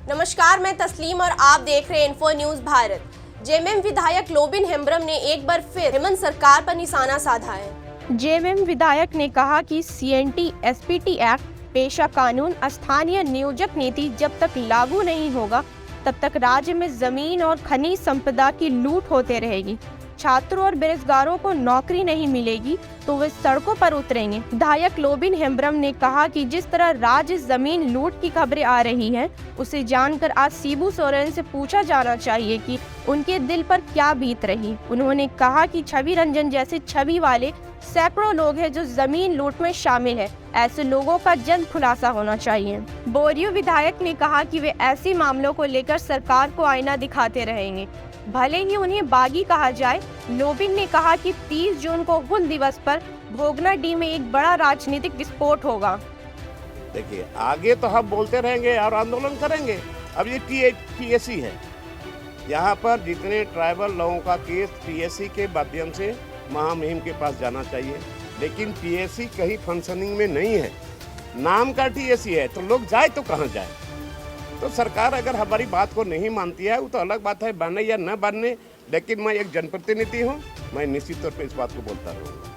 नमस्कार, मैं तस्लीम और आप देख रहे हैं इन्फो न्यूज भारत। जेएमएम विधायक लोबिन हेम्ब्रम ने एक बार फिर हेमंत सरकार पर निशाना साधा है। जेएमएम विधायक ने कहा कि सीएनटी एसपीटी एक्ट, पेशा कानून, स्थानीय नियोजक नीति जब तक लागू नहीं होगा तब तक राज्य में जमीन और खनिज संपदा की लूट होते रहेगी। छात्रों और बेरोजगारों को नौकरी नहीं मिलेगी तो वे सड़कों पर उतरेंगे। विधायक लोबिन हेम्ब्रम ने कहा कि जिस तरह राज्य जमीन लूट की खबरें आ रही हैं, उसे जानकर आज शिबू सोरेन से पूछा जाना चाहिए कि उनके दिल पर क्या बीत रही। उन्होंने कहा कि छवि रंजन जैसे छवि वाले सैकड़ों लोग हैं जो जमीन लूट में शामिल है। ऐसे लोगों का जल्द खुलासा होना चाहिए। बोरियो विधायक ने कहा कि वे ऐसे मामलों को लेकर सरकार को आईना दिखाते रहेंगे, भले ही उन्हें बागी कहा जाए। लोबिन ने कहा कि 30 जून को हुल दिवस पर भोगनाडीह में एक बड़ा राजनीतिक विस्फोट होगा। देखिए, आगे तो हम बोलते रहेंगे और आंदोलन करेंगे। अब ये टीएससी है, यहाँ पर जितने ट्राइबल लोगों का केस टीएससी के माध्यम से महामहिम के पास जाना चाहिए, लेकिन टीएससी कहीं फंक्शनिंग में नहीं है। नाम का टीएससी है तो लोग जाए तो कहाँ जाए। तो सरकार अगर हमारी बात को नहीं मानती है वो तो अलग बात है, मानने या न मानने, लेकिन मैं एक जनप्रतिनिधि हूँ, मैं निश्चित तौर पे इस बात को बोलता रहूँगा।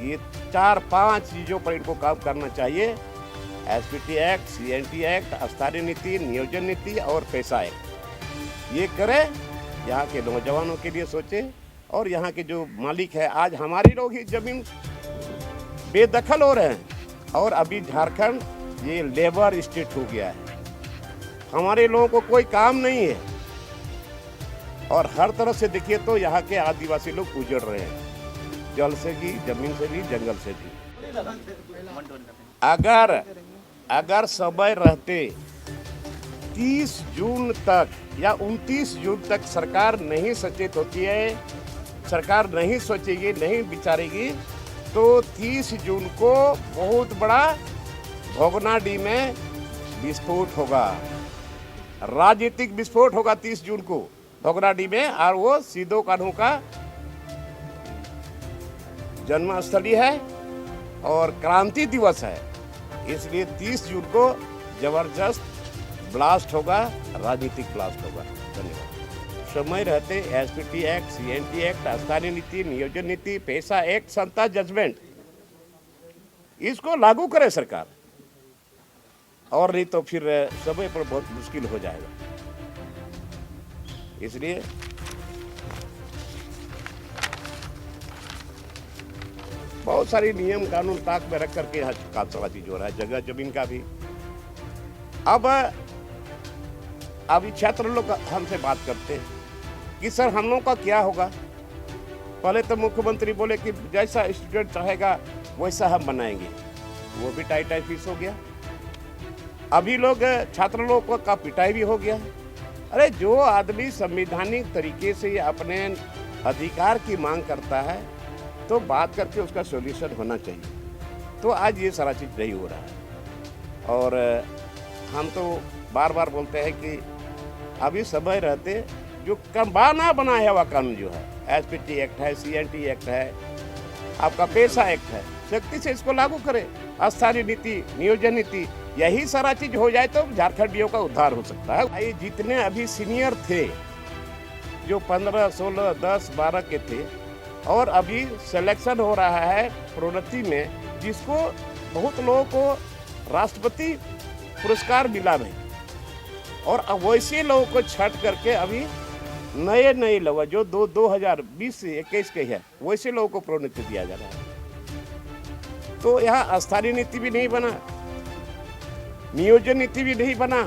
ये 4-5 चीज़ों पर इनको काम करना चाहिए। एसपीटी एक्ट, सीएनटी एक्ट, स्थानीय नीति, नियोजन नीति और पैसा एक्ट, ये करे, यहाँ के नौजवानों के लिए सोचे। और यहाँ के जो मालिक है, आज हमारे लोग ही जमीन बेदखल हो रहे हैं और अभी झारखंड ये लेबर स्टेट हो गया है। हमारे लोगों को कोई काम नहीं है और हर तरफ से देखिए तो यहाँ के आदिवासी लोग उजड़ रहे हैं, जल से भी, जमीन से भी, जंगल से भी। अगर समय रहते 30 जून तक या 29 जून तक सरकार नहीं सचेत होती है, सरकार नहीं सोचेगी, नहीं विचारेगी, तो 30 जून को बहुत बड़ा भोगनाडीह में विस्फोट होगा, राजनीतिक विस्फोट होगा 30 जून को भोगनाडीह में। और वो सिदो कान्हू का जन्मस्थली है और क्रांति दिवस है, इसलिए 30 जून को जबरदस्त ब्लास्ट होगा, राजनीतिक ब्लास्ट होगा। धन्यवाद। समय रहते एसपीटी एक्ट, सीएनटी एक्ट, स्थानीय नीति, नियोजन नीति, पैसा एक्ट, संता जजमेंट, इसको लागू करे सरकार, और नहीं तो फिर समय पर बहुत मुश्किल हो जाएगा। इसलिए बहुत सारी नियम कानून ताक में रख करके काम सारा चीज हो रहा है, जगह जमीन का भी। अब अभी छात्र लोग हमसे बात करते हैं कि सर हम लोग का क्या होगा। पहले तो मुख्यमंत्री बोले कि जैसा स्टूडेंट चाहेगा वैसा हम बनाएंगे, वो भी टाई फीस हो गया। अभी लोग छात्र लोगों का पिटाई भी हो गया। अरे जो आदमी संवैधानिक तरीके से अपने अधिकार की मांग करता है तो बात करके उसका सॉल्यूशन होना चाहिए। तो आज ये सारा चीज़ नहीं हो रहा है और हम तो बार बार बोलते हैं कि अभी समय रहते जो बना है वह कानून जो है, एसपीटी एक्ट है, सीएनटी एक्ट है, आपका पैसा एक्ट है, सख्ती से इसको लागू करें। स्थानीय नीति, नियोजन नीति, यही सारा चीज हो जाए तो झारखंडियों का उद्धार हो सकता है। ये जितने अभी सीनियर थे जो 15, 16, 10, 12 के थे और अभी सिलेक्शन हो रहा है प्रोन्नति में, जिसको बहुत लोगों को राष्ट्रपति पुरस्कार मिला नहीं, और अब वैसे लोगों को छट करके अभी नए लोग जो 2020 से 21 के है वैसे लोगों को प्रोन्नति दिया जा रहा है। तो यहाँ स्थानीय नीति भी नहीं बना, नियोजन नीति भी नहीं बना,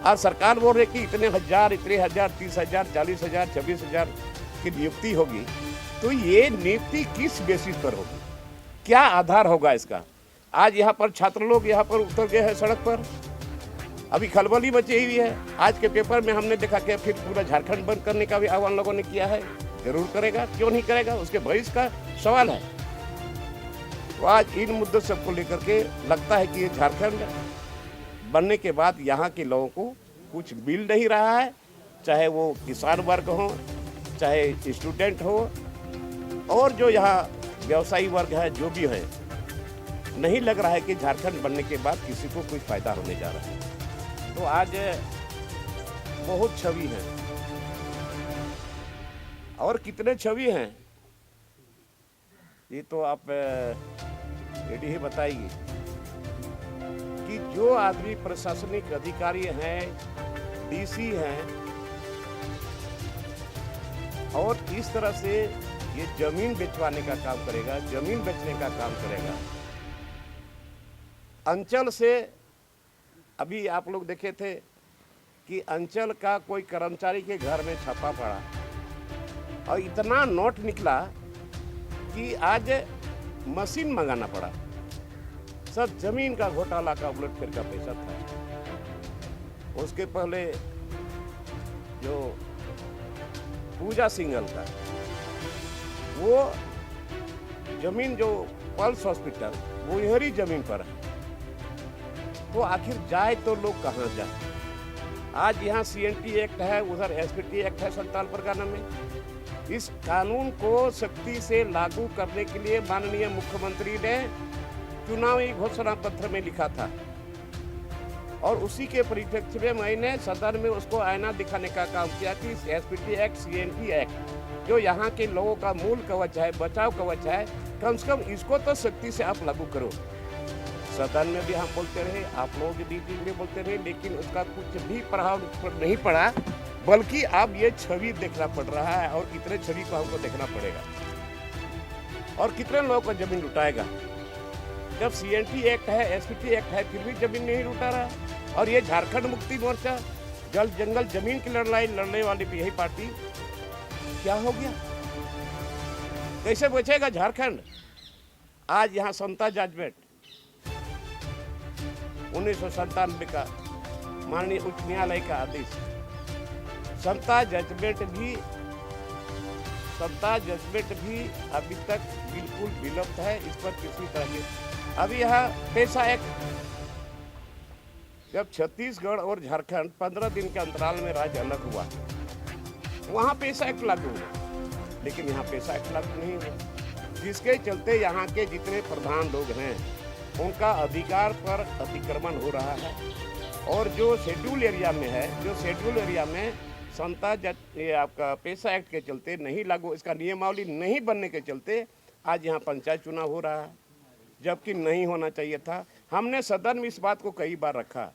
और सरकार बोल रही कि इतने हजार 30,000, 40,000, 26,000 की नियुक्ति होगी। तो ये नियुक्ति किस बेसिस पर होगी, क्या आधार होगा इसका। आज यहाँ पर छात्र लोग यहाँ पर उतर गए हैं सड़क पर, अभी खलबली मची हुई है। आज के पेपर में हमने देखा कि फिर पूरा झारखंड बंद करने का भी आह्वान लोगों ने किया है। जरूर करेगा, क्यों नहीं करेगा, उसके भविष्य का सवाल है। तो आज इन मुद्दों सबको लेकर के लगता है कि ये झारखंड बनने के बाद यहाँ के लोगों को कुछ मिल नहीं रहा है, चाहे वो किसान वर्ग हो, चाहे स्टूडेंट हो, और जो यहाँ व्यवसायी वर्ग है, जो भी है, नहीं लग रहा है कि झारखंड बनने के बाद किसी को कोई फायदा होने जा रहा है। तो आज बहुत छवि है, और कितने छवि हैं ये तो आप एडी ही बताइए कि जो आदमी प्रशासनिक अधिकारी हैं, डीसी हैं, और इस तरह से ये जमीन बेचवाने का काम करेगा, जमीन बेचने का काम करेगा। अंचल से अभी आप लोग देखे थे कि अंचल का कोई कर्मचारी के घर में छापा पड़ा और इतना नोट निकला कि आज मशीन मंगाना पड़ा। सब जमीन का घोटाला का उलट फेर का पैसा था। उसके पहले जो पूजा सिंघल का वो जमीन जो पल्स हॉस्पिटल वो यही जमीन पर है। तो आखिर जाए तो लोग कहाँ जाए? आज यहाँ CNT एक्ट है, उधर SPT एक्ट है संताल परगना में। इस कानून को सख्ती से लागू करने के लिए माननीय मुख्यमंत्री ने चुनावी घोषणा पत्र में लिखा था, और उसी के परिप्रेक्ष्य में मैंने सदन में उसको आईना दिखाने का काम किया कि SPT एक्ट, CNT एक्ट जो यहाँ के लोगों का मूल कवच है, बचाव कवच है, कम से कम इसको तो सख्ती से आप लागू करो। सदन में भी हम बोलते रहे, आप लोगों की मीटिंग में बोलते रहे, लेकिन उसका कुछ भी प्रभाव नहीं पड़ा, बल्कि अब ये छवि देखना पड़ रहा है। और कितने छवि को हमको देखना पड़ेगा, और कितने लोगों को जमीन लुटाएगा। जब CNT एक्ट है, SPT एक्ट है, फिर भी जमीन नहीं लुटा रहा। और ये झारखंड मुक्ति मोर्चा जल जंगल जमीन की लड़ाई लड़ने वाली भी यही पार्टी, क्या हो गया? कैसे बचेगा झारखंड? आज यहाँ समता जजमेंट 1997 का माननीय उच्च न्यायालय का आदेश, समता जजमेंट भी अभी तक बिल्कुल विलुप्त है। इस पर किसी तरह के अभी यहाँ पैसा एक्ट, जब छत्तीसगढ़ और झारखंड 15 दिन के अंतराल में राज्य अलग हुआ, वहाँ पैसा एक्ट लागू हुआ, लेकिन यहाँ पैसा एक्ट लागू नहीं हुआ, जिसके चलते यहाँ के जितने प्रधान लोग हैं उनका अधिकार पर अतिक्रमण हो रहा है। और जो शेड्यूल एरिया में है, जो शेड्यूल एरिया में समता ये आपका पैसा एक्ट के चलते नहीं लागू, इसका नियमावली नहीं बनने के चलते आज यहाँ पंचायत चुनाव हो रहा है, जबकि नहीं होना चाहिए था। हमने सदन में इस बात को कई बार रखा